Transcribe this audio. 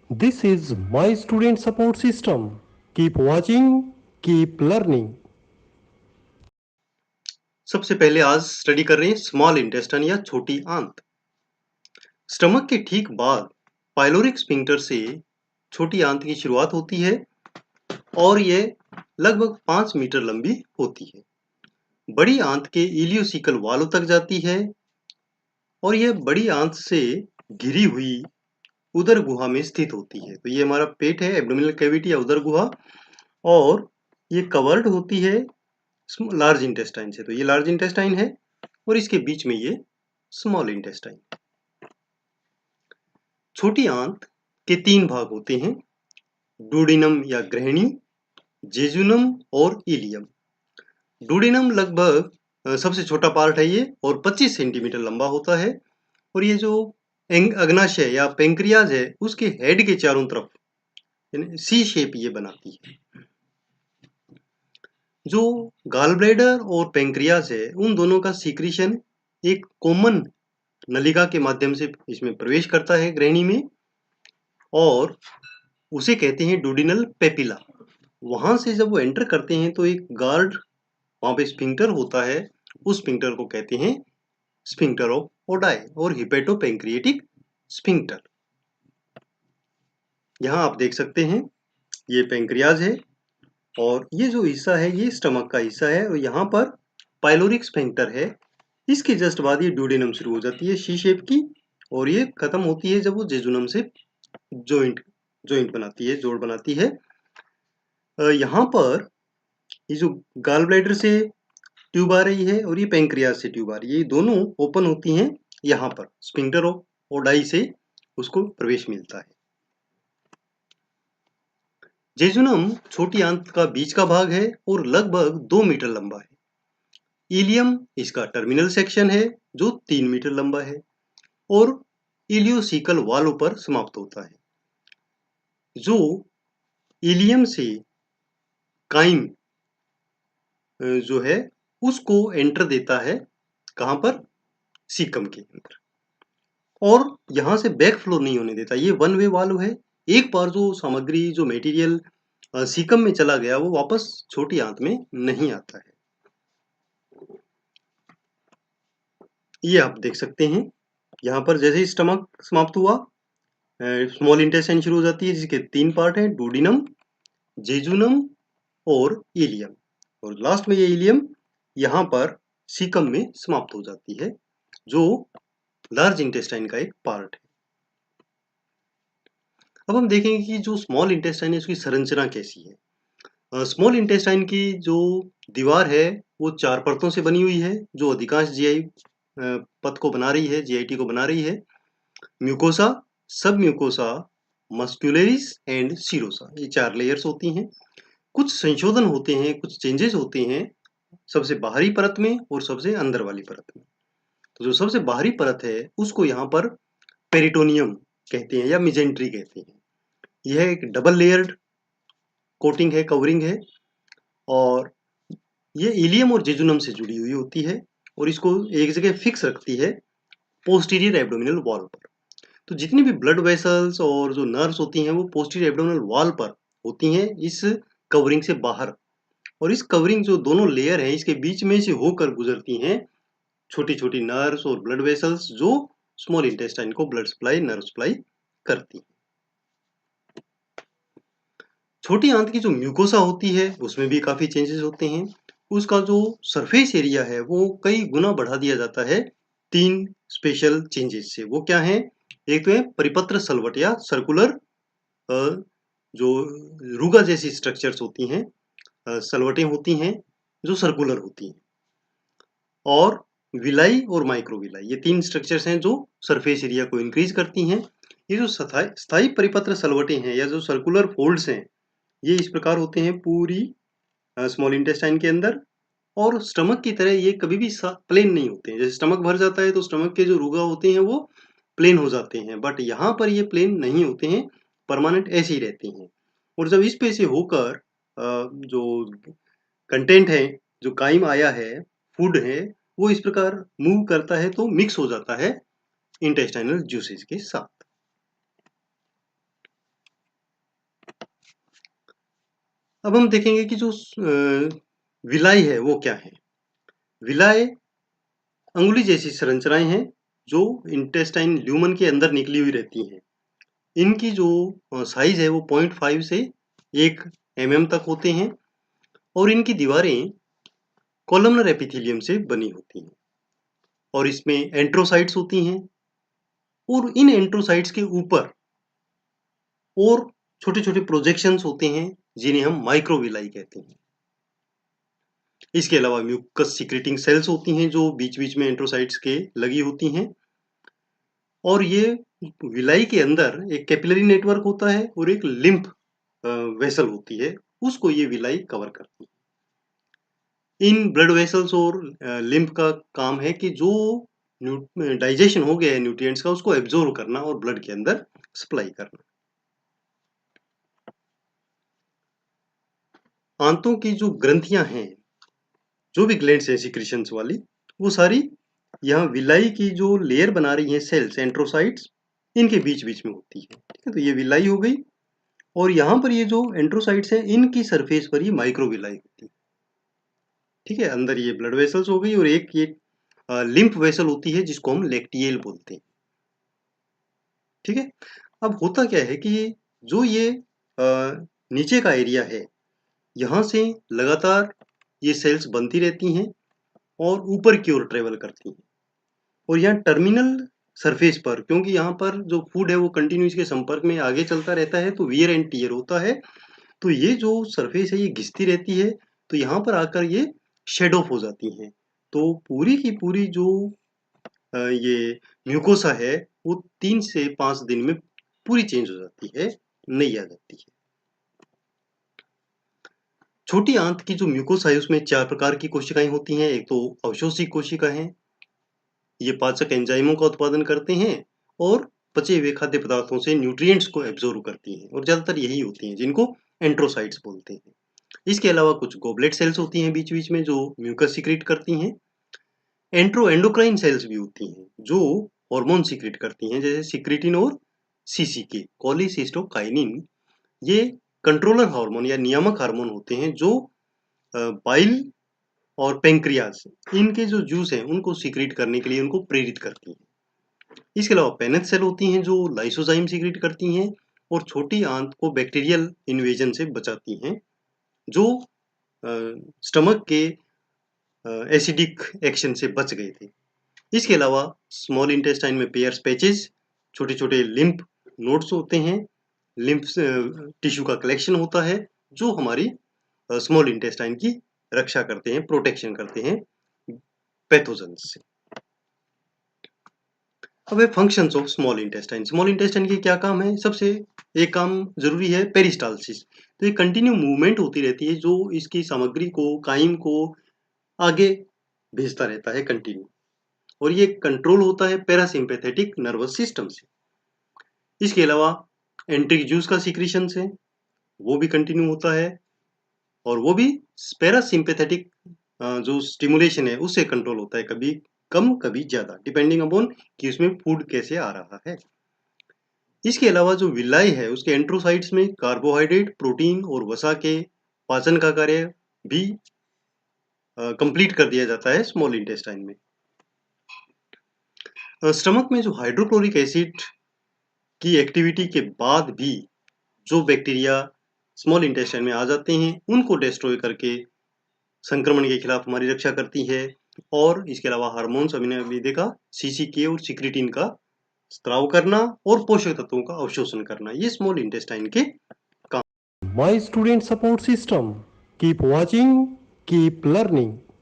This is my student support system. Keep watching, keep learning. सबसे पहले आज study कर रहे हैं स्मॉल इंटेस्टाइन या छोटी आंत। स्टमक के ठीक बाद पाइलोरिक स्फिंक्टर से छोटी आंत की शुरुआत होती है और ये लगभग 5 मीटर लंबी होती है। बड़ी आंत के इलियोसिकल वालों तक जाती है और यह बड़ी आंत से घिरी हुई उदर गुहा में स्थित होती है। तो ये हमारा पेट है, एब्डोमिनल कैविटी या उदर गुहा, और ये कवर्ड होती है लार्ज इंटेस्टाइन से। तो ये लार्ज इंटेस्टाइन है और इसके बीच में ये स्मॉल इंटेस्टाइन। छोटी आंत के 3 भाग होते हैं, डुोडेनम या ग्रहणी, जेजुनम और इलियम। डुोडेनम लगभग सबसे छोटा पार्ट है ये और 25 सेंटीमीटर लंबा होता है, और ये जो अग्नाशय या पेंक्रियाज है उसके हेड के चारों तरफ सी शेप ये बनाती है। जो गाल ब्लैडर और पेंक्रियाज है उन दोनों का सीक्रेशन एक कॉमन नलिका के माध्यम से इसमें प्रवेश करता है ग्रहणी में, और उसे कहते हैं डुोडेनल पेपिला। वहां से जब वो एंटर करते हैं तो एक गार्ड वहां पे स्फिंक्टर होता है, उस स्फिंक्टर को कहते हैं स्फिंक्टर ऑफ ओडाई और हिपेटोपेंक्रिएटिक स्फिंक्टर। यहाँ आप देख सकते हैं ये पेंक्रियाज है और ये जो हिस्सा है ये स्टमक का हिस्सा है, और यहाँ पर पाइलोरिक स्फिंक्टर है। इसके जस्ट बाद ये डुोडेनम शुरू हो जाती है सी शेप की, और ये खत्म होती है जब वो जेजुनम से जॉइंट जॉइंट बनाती है, जोड़ बनाती है। यहाँ पर ये जो गाल ब्लैडर से ट्यूब आ रही है और ये पेंक्रियाज से ट्यूब आ रही है, ये दोनों ओपन होती हैं यहाँ पर स्फिंक्टर ऑफ ओडाई से उसको प्रवेश मिलता है। जेजुनम छोटी आंत का बीच का भाग है और लगभग 2 मीटर लंबा है। इलियम इसका टर्मिनल सेक्शन है जो 3 मीटर लंबा है और इलियोसिकल वालों पर समाप्त होता है। जो इलियम से काइम जो है उसको एंटर देता है कहाँ पर, सीकम के अंदर, और यहाँ से बैक फ्लो नहीं होने देता। ये वन वे वाल्व है। एक बार जो सामग्री जो मटेरियल सीकम में चला गया वो वापस छोटी आंत में नहीं आता है। ये आप देख सकते हैं यहाँ पर जैसे ही स्टमक समाप्त हुआ स्मॉल इंटेस्टाइन शुरू हो जाती है जिसके 3 पार्ट हैं, डुोडेनम, जेजुनम और इलियम, और लास्ट में ये इलियम यहाँ पर सीकम में समाप्त हो जाती है जो लार्ज इंटेस्टाइन का एक पार्ट है। अब हम देखेंगे कि जो स्मॉल इंटेस्टाइन है उसकी संरचना कैसी है। स्मॉल इंटेस्टाइन की जो दीवार है वो 4 परतों से बनी हुई है जो अधिकांश जीआई पथ को बना रही है, जीआईटी को बना रही है। म्यूकोसा, सब म्यूकोसा, मस्कुलरिस एंड सीरोसा, ये 4 लेयर्स होती हैं। कुछ संशोधन होते हैं, कुछ चेंजेस होते हैं सबसे बाहरी परत में और सबसे अंदर वाली परत में। तो जो सबसे बाहरी परत है उसको यहाँ पर पेरिटोनियम कहते हैं या मिजेंट्री कहते हैं। यह एक डबल लेयर्ड कोटिंग है, कवरिंग है, और ये इलियम और जेजुनम से जुड़ी हुई होती है और इसको एक जगह फिक्स रखती है पोस्टीरियर एब्डोमिनल वॉल पर। तो जितनी भी ब्लड वेसल्स और जो नर्व्स होती हैं वो पोस्टीरियर एब्डोमिनल वॉल पर होती हैं इस कवरिंग से बाहर, और इस कवरिंग जो दोनों लेयर हैं इसके बीच में से होकर गुजरती हैं छोटी छोटी नर्व्स और ब्लड वेसल्स जो स्मॉल इंटेस्टाइन को ब्लड सप्लाई, नर्व सप्लाई करती हैं। छोटी आंत की जो म्यूकोसा होती है उसमें भी काफी चेंजेस होते हैं। उसका जो सरफेस एरिया है वो कई गुना बढ़ा दिया जाता है 3 स्पेशल चेंजेस से। वो क्या है, एक तो है परिपत्र सलवट या सर्कुलर, जो रूगा जैसी स्ट्रक्चर्स होती हैं, सलवटें होती हैं जो सर्कुलर होती हैं, और विलाई और माइक्रोविलाई, ये 3 स्ट्रक्चर्स हैं जो सरफेस एरिया को इंक्रीज करती हैं। ये जो स्थायी परिपत्र सलवटें हैं या जो सर्कुलर फोल्ड्स हैं ये इस प्रकार होते हैं पूरी स्मॉल इंटेस्टाइन के अंदर, और स्टमक की तरह ये कभी भी प्लेन नहीं होते हैं। जैसे स्टमक भर जाता है तो स्टमक के जो रुगा होते हैं वो प्लेन हो जाते हैं, बट यहाँ पर ये प्लेन नहीं होते हैं, परमानेंट ऐसे ही रहते हैं। और जब इस पे से होकर जो कंटेंट है, जो काइम आया है, फूड है, वो इस प्रकार मूव करता है तो मिक्स हो जाता है इंटेस्टाइनल जूसेस के साथ। अब हम देखेंगे कि जो विलाई है वो क्या है। विलाय अंगुली जैसी संरचनाएं हैं जो इंटेस्टाइन ल्यूमन के अंदर निकली हुई रहती हैं। इनकी जो साइज है वो 0.5 से 1 mm तक होते हैं और इनकी दीवारें कॉलमनर एपिथेलियम से बनी होती हैं और इसमें एंट्रोसाइट्स होती हैं और इन एंट्रोसाइट्स के ऊपर और छोटे-छोटे प्रोजेक्शंस होते हैं जिन्हें हम माइक्रोविलाई कहते हैं। इसके अलावा म्यूकस सीक्रेटिंग सेल्स होती हैं जो बीच-बीच में एंट्रोसाइट्स के लगी होती हैं और ये विलाई के अंदर एक कैपिलरी नेटवर्क होता है और एक लिम्फ वेसल होती है, उसको ये विलाई कवर करती है। इन ब्लड वेसल्स और लिम्फ का काम है कि जो डाइजेशन हो गया है न्यूट्रिएंट्स का उसको एब्जॉर्ब करना और ब्लड के अंदर सप्लाई करना। आंतों की जो ग्रंथियां हैं, जो भी ग्लैंड्स हैं सिक्रीशंस वाली, वो सारी यहाँ विलाई की जो लेयर बना रही है सेल्स एंट्रोसाइट्स, इनके बीच-बीच में होती है। ठीक है, तो ये विलाई हो गई और यहाँ पर ये जो एंट्रोसाइट्स हैं इनकी सरफेस पर ये माइक्रोविलाई होती है। ठीक है, अंदर ये ब्लड वेसल्स हो गई और एक ये लिम्फ वेसल होती है जिसको हम लैक्टियल बोलते हैं। ठीक है, अब होता क्या है कि जो ये नीचे का एरिया है, यहाँ से लगातार ये सेल्स बनती रहती हैं और ऊपर की ओर ट्रेवल करती हैं और यहाँ टर्मिनल सरफेस पर, क्योंकि यहाँ पर जो फूड है वो कंटिन्यू इसके संपर्क में आगे चलता रहता है तो वियर एंड टियर होता है, तो ये जो सरफेस है ये घिसती रहती है, तो यहाँ पर आकर ये शेड ऑफ हो जाती हैं। तो पूरी की पूरी जो ये म्यूकोसा है वो 3 से 5 दिन में पूरी चेंज हो जाती है, नई आ जाती है। छोटी आंत की जो म्यूकोसा है उसमें 4 प्रकार की कोशिकाएं होती हैं। एक तो अवशोषी कोशिका है, ये पाचक एंजाइमों का उत्पादन करते हैं और पचे हुए खाद्य पदार्थों से न्यूट्रिएंट्स को एब्जॉर्ब करती हैं और ज्यादातर यही होती हैं जिनको एंट्रोसाइट्स बोलते हैं। इसके अलावा कुछ गोबलेट सेल्स होती हैं बीच-बीच में जो म्यूकस सीक्रेट करती हैं। एंडोक्राइन सेल्स भी होती हैं जो हार्मोन सीक्रेट करती हैं जैसे सिक्रेटिन और सीसीके, कोलिसिस्टोकाइनिन। ये कंट्रोलर हार्मोन या नियामक हार्मोन होते हैं जो बाइल और पेंक्रियाज इनके जो जूस हैं उनको सीक्रेट करने के लिए उनको प्रेरित करती हैं। इसके अलावा पेनेट सेल होती हैं जो लाइसोजाइम सीक्रेट करती हैं और छोटी आंत को बैक्टीरियल इन्वेजन से बचाती हैं जो स्टमक के एसिडिक एक्शन से बच गए थे। इसके अलावा स्मॉल इंटेस्टाइन में पेयर्स पैचेस, छोटे-छोटे लिम्फ नोड्स होते हैं, लिम्फ टिश्यू का कलेक्शन होता है जो हमारी स्मॉल इंटेस्टाइन की रक्षा करते हैं, प्रोटेक्शन करते हैं पैथोजेंस से। अब है functions of small intestine. Small intestine के क्या काम है? सबसे एक काम जरूरी है पेरिस्टालसिस। तो ये कंटिन्यू मूवमेंट होती रहती है जो इसकी सामग्री को, काइम को आगे भेजता रहता है कंटिन्यू और ये कंट्रोल होता है पैरासिम्पैथेटिक नर्वस सिस्टम से। इसके अलावा एंट्रिक जूस का सीक्रेशन है वो भी कंटिन्यू होता है और वो भी पैरासिम्पैथेटिक जो स्टिमुलेशन है उससे कंट्रोल होता है, कभी कम कभी ज्यादा डिपेंडिंग अपॉन कि उसमें फूड कैसे आ रहा है। इसके अलावा जो विलाई है उसके एंट्रोसाइट्स में कार्बोहाइड्रेट, प्रोटीन और वसा के पाचन का कार्य भी कंप्लीट कर दिया जाता है स्मॉल इंटेस्टाइन में। स्टमक में जो हाइड्रोक्लोरिक एसिड की एक्टिविटी के बाद भी जो बैक्टीरिया स्मॉल इंटेस्टाइन में आ जाते हैं उनको डिस्ट्रॉय करके संक्रमण के खिलाफ हमारी रक्षा करती है और इसके अलावा हार्मोन्स हमने अभी देखा सीसीके और सिक्रेटिन का स्त्राव करना और पोषक तत्वों का अवशोषण करना, ये स्मॉल इंटेस्टाइन के My student support system. Keep watching, keep learning.